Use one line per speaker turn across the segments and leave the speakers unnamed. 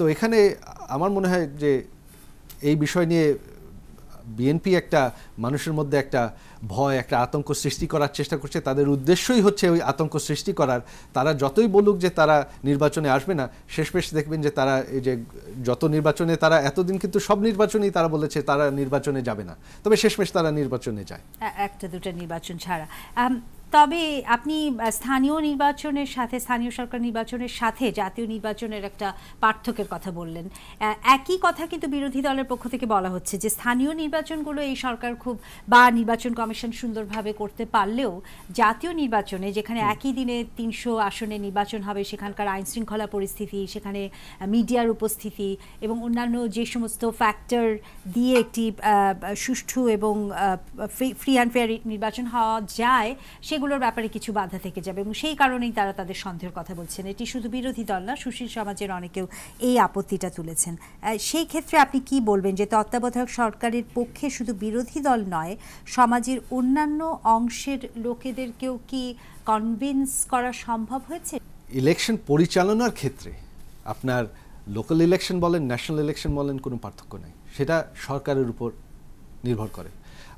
তো এখানে আমার মনে হয় যে এই বিষয় নিয়ে বিএনপি একটা মানুষের মধ্যে একটা ভয়, একটা আতঙ্ক সৃষ্টি করার চেষ্টা করছে। তাদের উদ্দেশ্যই হচ্ছে ওই আতঙ্ক সৃষ্টি করার। তারা যতই বলুক যে তারা নির্বাচনে আসবে না, শেষমেশ দেখবেন যে তারা এই যে যত নির্বাচনে তারা এতদিন কিন্তু সব নির্বাচনেই তারা বলেছে তারা নির্বাচনে যাবে না, তবে শেষমেশ তারা নির্বাচনে যায়,
একটা দুটো নির্বাচন ছাড়া। তবে আপনি স্থানীয় নির্বাচনের সাথে, স্থানীয় সরকার নির্বাচনের সাথে জাতীয় নির্বাচনের একটা পার্থক্যের কথা বললেন। একই কথা কিন্তু বিরোধী দলের পক্ষ থেকে বলা হচ্ছে যে স্থানীয় নির্বাচনগুলো এই সরকার খুব বা নির্বাচন কমিশন সুন্দরভাবে করতে পারলেও জাতীয় নির্বাচনে যেখানে একই দিনে 300 আসনে নির্বাচন হবে, সেখানকার আইন শৃঙ্খলা পরিস্থিতি, সেখানে মিডিয়ার উপস্থিতি এবং অন্যান্য যে সমস্ত ফ্যাক্টর দিয়ে একটি সুষ্ঠু এবং ফ্রি অ্যান্ড ফেয়ার নির্বাচন হওয়া যায়, সেগুলোর ব্যাপারে কিছু বাধা থেকে যাবে এবং সেই কারণেই তারা তাদের সন্দেহের কথা বলছেন। এটি শুধু বিরোধী দল না, সুশীল সমাজের অনেকেও এই আপত্তিটা তুলেছেন। সেই ক্ষেত্রে আপনি কি বলবেন যে তত্ত্বাবধায়ক সরকারের পক্ষে শুধু বিরোধী দল নয়, সমাজের অন্যান্য অংশের লোকেদেরকেও কি কনভিন্স করা সম্ভব হয়েছে?
ইলেকশন পরিচালনার ক্ষেত্রে আপনার লোকাল ইলেকশন বলেন, ন্যাশনাল ইলেকশন বলেন, কোনো পার্থক্য নেই, সেটা সরকারের উপর নির্ভর করে।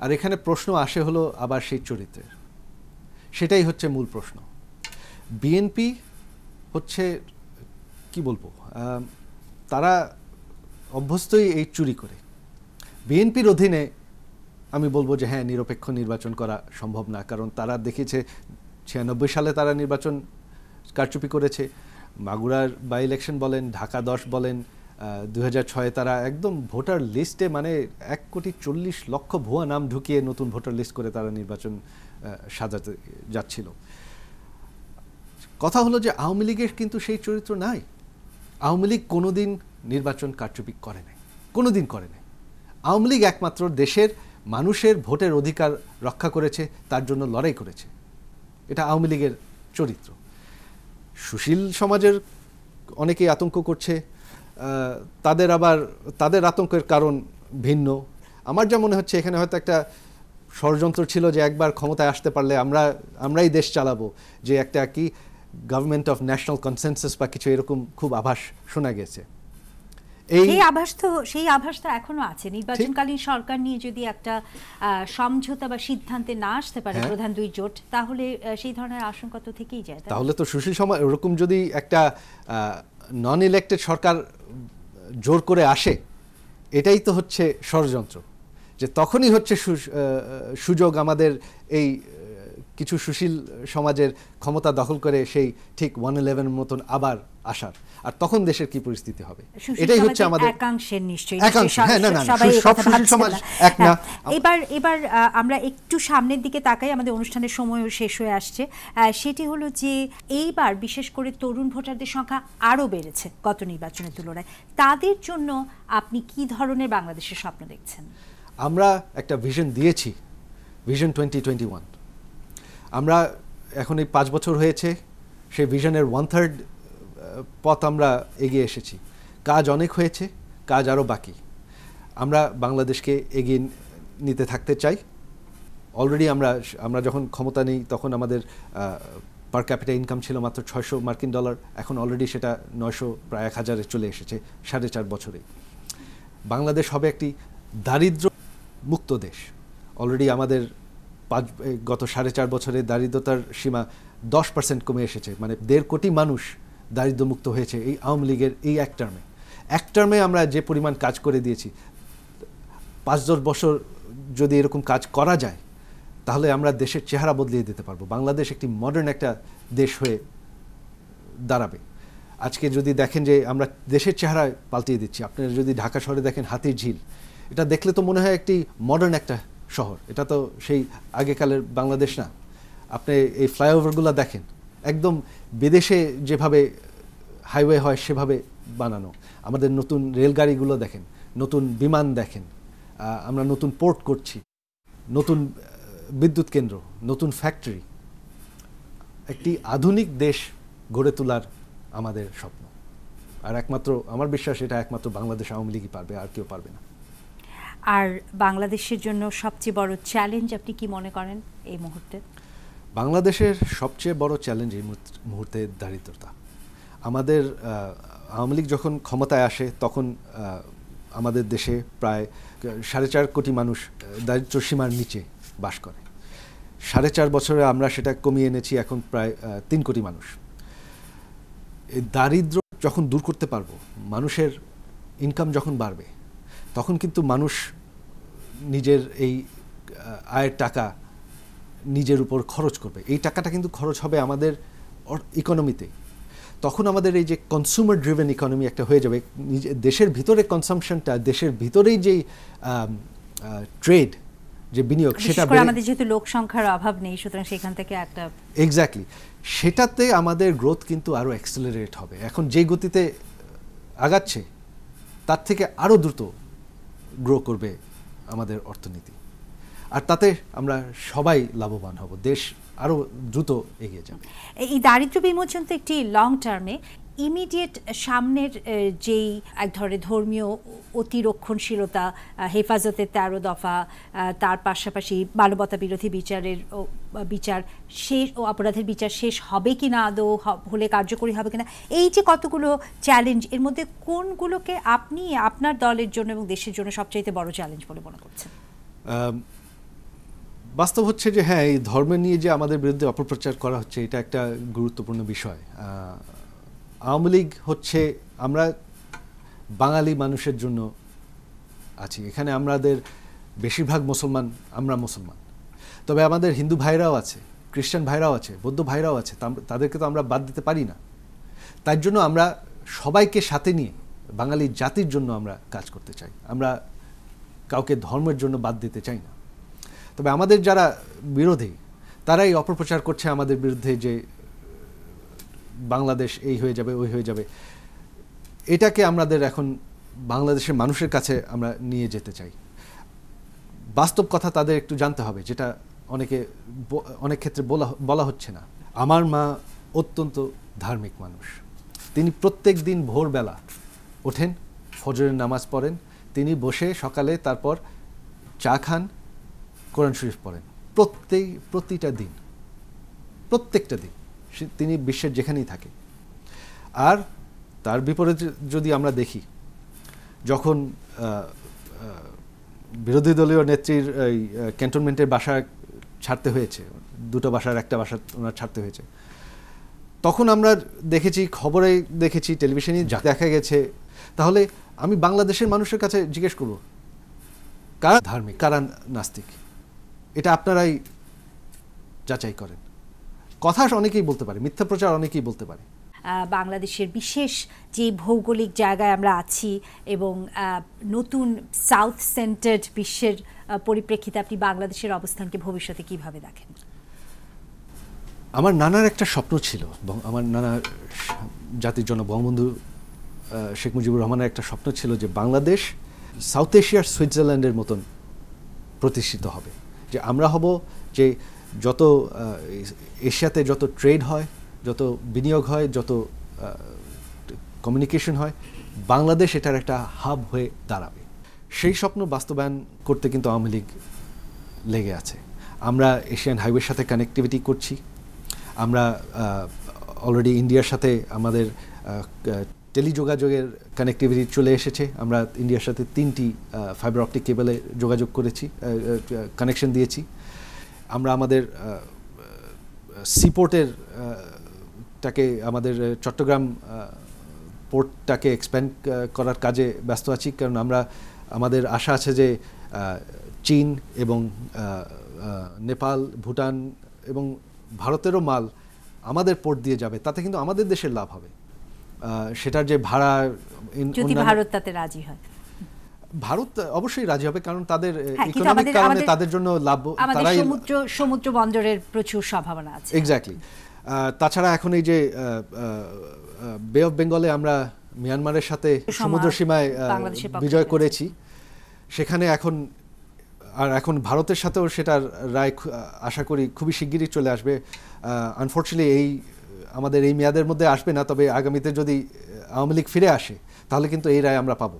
আর এখানে প্রশ্ন আসে হলো আবার সেই চরিত্রের, সেটাই হচ্ছে মূল প্রশ্ন। বিএনপি হচ্ছে কি বলবো, তারা অভ্যস্তই এই চুরি করে। বিএনপির অধীনে আমি বলবো যে হ্যাঁ, নিরপেক্ষ নির্বাচন করা সম্ভব না, কারণ তারা দেখেছে 96 সালে তারা নির্বাচন কারচুপি করেছে। মাগুরার বাই ইলেকশন বলেন, ঢাকা 10 বলেন, 2006 তারা একদম ভোটার লিস্টে মানে 1,40,00,000 ভুয়া নাম ঢুকিয়ে নতুন ভোটার লিস্ট করে তারা নির্বাচন সাজাতে যাচ্ছিল। কথা হলো যে আওয়ামী লীগের কিন্তু সেই চরিত্র নাই। আওয়ামী লীগ কোনোদিন নির্বাচন কারচুপি করে নাই, কোনোদিন করে নাই। আওয়ামী লীগ একমাত্র দেশের মানুষের ভোটের অধিকার রক্ষা করেছে, তার জন্য লড়াই করেছে। এটা আওয়ামী লীগের চরিত্র। সুশীল সমাজের অনেকেই আতঙ্ক করছে, তাদের আতঙ্কের কারণ ভিন্ন। আমার যা মনে হচ্ছে এখানে হয়তো একটা ষড়যন্ত্র ছিল যে একবার ক্ষমতায় আসতে পারলে আমরাই দেশ চালাবো, যে একটা কি গভর্নমেন্ট অফ ন্যাশনাল কনসেনসাস বা কিছু এরকম খুব আভাস শোনা গেছে।
সেই আভাস তো এখনো আছে। নির্বাচনকালীন সরকার নিয়ে যদি একটা সমঝোতা বা সিদ্ধান্তে না আসতে পারে প্রধান দুই জোট, তাহলে সেই ধরনের আশঙ্কা তো থেকেই যায়।
তাহলে তো সুশীল সমাজ ওরকম যদি একটা নন ইলেক্টেড সরকার জোর করে আসে, এটাই তো হচ্ছে ষড়যন্ত্র, যে তখনই হচ্ছে সুযোগ আমাদের এই কিছু সুশীল সমাজের ক্ষমতা দখল করে সেই ঠিক 111 মতন আবার আসার। আর তখন দেশের কি পরিস্থিতি হবে, এটাই হচ্ছে আমাদের
একাংশের নিশ্চয়ই
সমাজ এক না।
এবার আমরা একটু সামনের দিকে তাকাই, আমাদের অনুষ্ঠানের সময় শেষ হয়ে আসছে। সেটি হলো যে এইবার বিশেষ করে তরুণ ভোটারদের সংখ্যা আরও বেড়েছে গত নির্বাচনের তুলনায়। তাদের জন্য আপনি কি ধরনের বাংলাদেশের স্বপ্ন দেখছেন?
আমরা একটা ভিশন দিয়েছি, ভিশন 2021। আমরা এখন এই 5 বছর হয়েছে, সেই ভিশনের 1/3 পথ আমরা এগিয়ে এসেছি। কাজ অনেক হয়েছে, কাজ আরও বাকি। আমরা বাংলাদেশকে এগিয়ে নিতে থাকতে চাই। অলরেডি আমরা যখন ক্ষমতা নেই তখন আমাদের পার ক্যাপিটা ইনকাম ছিল মাত্র $600, এখন অলরেডি সেটা 900 প্রায় 1000-এ চলে এসেছে 4.5 বছরে। বাংলাদেশ হবে একটি দারিদ্র মুক্ত দেশ। অলরেডি আমাদের গত 4.5 বছরে দারিদ্রতার সীমা 10% কমে এসেছে, মানে 1.5 কোটি মানুষ দারিদ্রমুক্ত হয়েছে এই আওয়ামী লীগের এই এক টার্মে আমরা যে পরিমাণ কাজ করে দিয়েছি। 5-10 বছর যদি এরকম কাজ করা যায়, তাহলে আমরা দেশের চেহারা বদলিয়ে দিতে পারবো। বাংলাদেশ একটি মডার্ন একটা দেশ হয়ে দাঁড়াবে। আজকে যদি দেখেন যে আমরা দেশের চেহারা পাল্টিয়ে দিচ্ছি, আপনারা যদি ঢাকা শহরে দেখেন হাতির ঝিল, এটা দেখলে তো মনে হয় একটি মডার্ন একটা শহর। এটা তো সেই আগেকালের বাংলাদেশ না। আপনি এই ফ্লাইওভারগুলো দেখেন, একদম বিদেশে যেভাবে হাইওয়ে হয় সেভাবে বানানো। আমাদের নতুন রেলগাড়িগুলো দেখেন, নতুন বিমান দেখেন, আমরা নতুন পোর্ট করছি, নতুন বিদ্যুৎ কেন্দ্র, নতুন ফ্যাক্টরি। একটি আধুনিক দেশ গড়ে তোলার আমাদের স্বপ্ন। আর একমাত্র আমার বিশ্বাস এটা একমাত্র বাংলাদেশ আওয়ামী লীগই পারবে, আর কেউ পারবে না।
আর বাংলাদেশের জন্য সবচেয়ে বড় চ্যালেঞ্জ আপনি কি মনে করেন এই মুহূর্তে?
বাংলাদেশের সবচেয়ে বড় চ্যালেঞ্জ এই মুহূর্তে দারিদ্রতা। আমাদের আওয়ামী লীগ যখন ক্ষমতায় আসে তখন আমাদের দেশে প্রায় 4.5 কোটি মানুষ দারিদ্র্য সীমার নিচে বাস করে। 4.5 বছরে আমরা সেটা কমিয়ে এনেছি, এখন প্রায় 3 কোটি মানুষ। এই দারিদ্র্য যখন দূর করতে পারবো, মানুষের ইনকাম যখন বাড়বে, তখন কিন্তু মানুষ নিজের এই আয়ের টাকা নিজের উপর খরচ করবে। এই টাকাটা কিন্তু খরচ হবে আমাদের ইকোনমিতে। তখন আমাদের এই যে কনজিউমার ড্রিভেন ইকোনমি একটা হয়ে যাবে, দেশের ভিতরে কনসাম্পশনটা, দেশের ভিতরেই যেই ট্রেড, যে বিনিয়োগ, সেটা
আমাদের যেহেতু লোক সংখ্যার অভাব নেই, সুতরাং সেখান থেকে একটা
এক্স্যাক্টলি সেটাতে আমাদের গ্রোথ কিন্তু আরও অ্যাক্সেলারেট হবে। এখন যে গতিতে আগাচ্ছে তার থেকে আরও দ্রুত গ্রো করবে আমাদের অর্থনীতি, আর তাতে আমরা সবাই লাভবান হব, দেশ আরও দ্রুত এগিয়ে যাবে।
এই দারিদ্র্য বিমোচন তো একটি লং টার্মে, ইমিডিয়েট সামনের যেই এক ধরনের ধর্মীয় অতিরক্ষণশীলতা, হেফাজতের 13 দফা, তার পাশাপাশি মানবতা বিরোধী বিচার শেষ ও অপরাধের বিচার শেষ হবে কিনা, আদৌ হলে কার্যকরী হবে কিনা, এই যে কতগুলো চ্যালেঞ্জ, এর মধ্যে কোনগুলোকে আপনি আপনার দলের জন্য এবং দেশের জন্য সবচাইতে বড় চ্যালেঞ্জ বলে মনে করছেন?
বাস্তব হচ্ছে যে হ্যাঁ, এই ধর্ম নিয়ে যে আমাদের বিরুদ্ধে অপপ্রচার করা হচ্ছে, এটা একটা গুরুত্বপূর্ণ বিষয়। আওয়ামী লীগ হচ্ছে, আমরা বাঙালি মানুষের জন্য আছি এখানে, আমাদের বেশিরভাগ মুসলমান, আমরা মুসলমান, তবে আমাদের হিন্দু ভাইরাও আছে, খ্রিস্টান ভাইরাও আছে, বৌদ্ধ ভাইরাও আছে, তাদেরকে তো আমরা বাদ দিতে পারি না। তার জন্য আমরা সবাইকে সাথে নিয়ে বাঙালি জাতির জন্য আমরা কাজ করতে চাই, আমরা কাউকে ধর্মের জন্য বাদ দিতে চাই না। তবে আমাদের যারা বিরোধী, তারাই অপপ্রচার করছে আমাদের বিরুদ্ধে যে বাংলাদেশ এই হয়ে যাবে, ওই হয়ে যাবে। এটাকে আমাদের এখন বাংলাদেশের মানুষের কাছে আমরা নিয়ে যেতে চাই। বাস্তব কথা তাদের একটু জানতে হবে, যেটা অনেক ক্ষেত্রে বলা হচ্ছে না। আমার মা অত্যন্ত ধার্মিক মানুষ। তিনি প্রত্যেক দিন ভোরবেলা ওঠেন, ফজরের নামাজ পড়েন, তিনি বসে সকালে তারপর চা খান, কোরআন শরীফ পড়েন, প্রতিটা দিন, প্রত্যেকটা দিন, তিনি বিশ্বের যেখানেই থাকে। আর তার বিপরীতে যদি আমরা দেখি, যখন বিরোধী দলীয় নেত্রীর এই ক্যান্টনমেন্টের বাসা ছাড়তে হয়েছে, 2টা বাসার একটা বাসা ওনার ছাড়তে হয়েছে, তখন আমরা দেখেছি, খবরে দেখেছি, টেলিভিশনে দেখা গেছে। তাহলে আমি বাংলাদেশের মানুষের কাছে জিজ্ঞেস করব, কারা ধার্মিক, কারা নাস্তিক? এটা আপনারাই যাচাই করেন। কথা অনেকেই বলতে পারে, মিথ্যা প্রচার অনেকেই বলতে পারে।
বাংলাদেশের বিশেষ যে ভৌগোলিক জায়গায় আমরা আছি এবং নতুন সাউথ সেন্টার্ড বিশ্বের পরিপ্রেক্ষিতে আপনি বাংলাদেশের অবস্থানকে ভবিষ্যতে কিভাবে দেখেন?
আমার নানার একটা স্বপ্ন ছিল, আমার নানা জাতির জন্য বঙ্গবন্ধু শেখ মুজিবুর রহমানের একটা স্বপ্ন ছিল যে বাংলাদেশ সাউথ এশিয়ার সুইজারল্যান্ডের মতন প্রতিষ্ঠিত হবে, যে আমরা হব যে যত এশিয়াতে যত ট্রেড হয়, যত বিনিয়োগ হয়, যত কমিউনিকেশন হয়, বাংলাদেশ এটার একটা হাব হয়ে দাঁড়াবে। সেই স্বপ্ন বাস্তবায়ন করতে কিন্তু আওয়ামী লীগ লেগে আছে। আমরা এশিয়ান হাইওয়ের সাথে কানেক্টিভিটি করছি, আমরা অলরেডি ইন্ডিয়ার সাথে আমাদের টেলিযোগাযোগের কানেক্টিভিটি চলে এসেছে। আমরা ইন্ডিয়ার সাথে 3টি ফাইবার অপটিক কেবলে যোগাযোগ করেছি, কানেকশন দিয়েছি। আমরা আমাদের সিপোর্টের টাকে, আমাদের চট্টগ্রাম পোর্টটাকে এক্সপ্যান্ড করার কাজে ব্যস্ত আছি, কারণ আমাদের আশা আছে যে চীন এবং নেপাল, ভুটান এবং ভারতেরও মাল আমাদের পোর্ট দিয়ে যাবে, তাতে কিন্তু আমাদের দেশের লাভ হবে। সেটার যে ভাড়া,
যদি ভারত তাতে রাজি হয়,
ভারত অবশ্যই রাজি হবে, কারণ তাদের ইকোনমিক কারণে তাদের জন্য লাভ,
তারাই সমুদ্র বন্দরের প্রচুর সম্ভাবনা আছে।
এক্স্যাক্টলি। তাছাড়া এখন এই যে বে অফ বেঙ্গলে আমরা মিয়ানমারের সাথে সমুদ্র সীমায় বিজয় করেছি, সেখানে এখন ভারতের সাথেও সেটার রায় আশা করি খুবই শিগগিরই চলে আসবে। আনফর্চুনেটলি আমাদের এই মেয়াদের মধ্যে আসবে না, তবে আগামীতে যদি আওয়ামী লীগ ফিরে আসে তাহলে কিন্তু এই রায় আমরা পাবো।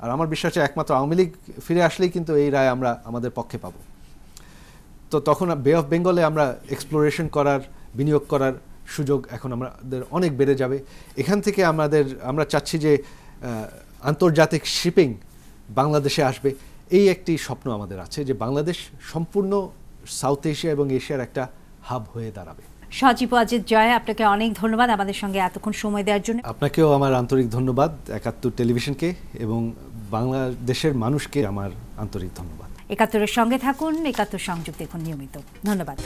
আর আমার বিশ্বাস একমাত্র আওয়ামী লীগ ফিরে আসলেই কিন্তু এই রায় আমরা আমাদের পক্ষে পাবো। তো তখন বে অফ বেঙ্গলে আমরা এক্সপ্লোরেশন করার, বিনিয়োগ করার সুযোগ এখন আমাদের অনেক বেড়ে যাবে। এখান থেকে আমরা চাচ্ছি যে আন্তর্জাতিক শিপিং বাংলাদেশে আসবে। এই একটি স্বপ্ন আমাদের আছে যে বাংলাদেশ সম্পূর্ণ সাউথ এশিয়া এবং এশিয়ার একটা হাব হয়ে দাঁড়াবে।
সজীব ওয়াজেদ জয়, আপনাকে অনেক ধন্যবাদ আমাদের সঙ্গে এতক্ষণ সময় দেওয়ার জন্য।
আপনাকেও আমার আন্তরিক ধন্যবাদ, ৭১ টেলিভিশনকে এবং বাংলাদেশের মানুষকে আমার আন্তরিক ধন্যবাদ।
৭১-এর সঙ্গে থাকুন, ৭১ সংযোগ দেখুন নিয়মিত। ধন্যবাদ।